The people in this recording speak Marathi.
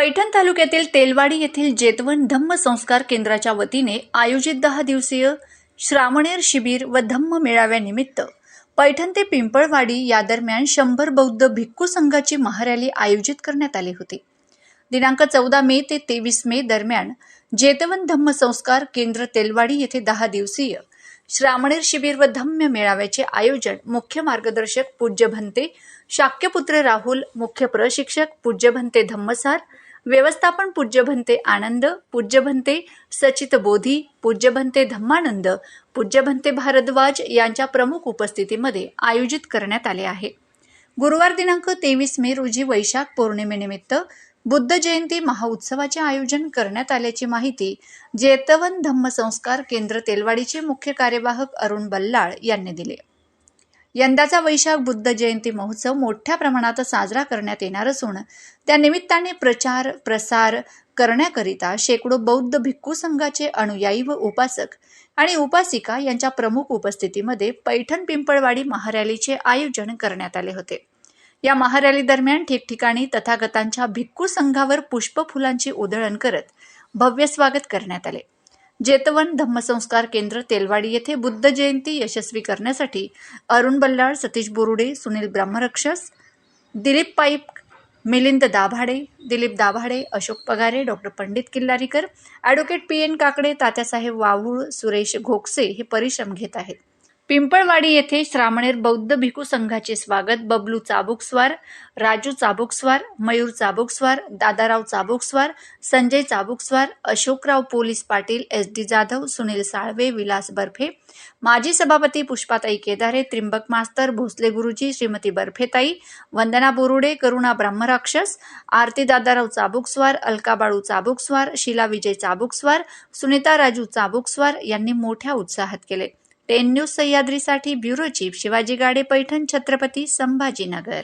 पैठण तालुक्यातील तेलवाडी येथील जेतवन धम्म संस्कार केंद्राच्या वतीने आयोजित 10 दिवसीय श्रामणेर शिबिर व धम्म मेळाव्यानिमित्त पैठण ते पिंपळवाडी या दरम्यान 100 बौद्ध भिक्खू संघाची महारॅली आयोजित करण्यात आली होती। दिनांक 14 मे ते 23 मे दरम्यान जेतवन धम्म संस्कार केंद्र तेलवाडी येथे 10 दिवसीय श्रामणेर शिबिर व धम्म मेळाव्याचे आयोजन मुख्य मार्गदर्शक पूज्य भंते शाक्यपुत्र राहुल, मुख्य प्रशिक्षक पूज्य भंते धम्मसार, व्यवस्थापन पूज्य भंते आनंद, पूज्य भंते सचित बोधी, पूज्य भंते धम्मानंद, पूज्य भंते भारद्वाज यांच्या प्रमुख उपस्थितीमध्ये आयोजित करण्यात आले आहे। गुरुवार दिनांक 23 मे रोजी वैशाख पौर्णिमेनिमित्त बुद्ध जयंती महाउत्सवाचे आयोजन करण्यात आल्याची माहिती जेतवन धम्म संस्कार केंद्र तेलवाडीचे मुख्य कार्यवाहक अरुण बल्लाळ यांनी दिली। यंदाचा वैशाख बुद्ध जयंती महोत्सव मोठ्या प्रमाणात साजरा करण्यात येणार असून त्या निमित्ताने प्रचार प्रसार करण्याकरिता शेकडो बौद्ध भिक्खू संघाचे अनुयायी व उपासक आणि उपासिका यांच्या प्रमुख उपस्थितीमध्ये पैठण पिंपळवाडी महारॅलीचे आयोजन करण्यात आले होते। या महारॅली दरम्यान ठिकठिकाणी तथागतांच्या भिक्खू संघावर पुष्पफुलांची उधळण करत भव्य स्वागत करण्यात आले। जेतवन धम्मसंस्कार केंद्र तेलवाडी येथे बुद्ध जयंती यशस्वी करण्यासाठी Arun Ballal, Satish Borude, Sunil Brahmarakshas, Dilip Paip, Milind Dabhade, Dilip Dabhade, Ashok Pagare, doctor Pandit Killarikar, advocate PN Kakade, Tatyasaheb Vavul, Suresh Ghokse हे परिश्रम घेत आहेत। पिंपळवाडी येथे श्रामणेर बौद्ध भिक्खू संघाचे स्वागत बबलू चाबुकस्वार, राजू चाबुकस्वार, मयूर चाबुकस्वार, दादाराव चाबुकस्वार, संजय चाबुकस्वार, अशोकराव पोलीस पाटील, SD जाधव, सुनील साळवे, विलास बर्फे, माजी सभापती पुष्पाताई केदारे, त्रिंबक मास्तर, भोसले गुरुजी, श्रीमती बर्फेताई, वंदना बोरुडे, करुणा ब्रह्मराक्षस, आरती दादाराव चाबुकस्वार, अलका बाळू चाबुकस्वार, शीला विजय चाबुकस्वार, सुनीता राजू चाबुकस्वार यांनी मोठ्या उत्साहात केले। 10 न्यूज सह्याद्रीसाठी ब्युरो चीफ शिवाजी गाडे, पैठण, छत्रपती संभाजीनगर।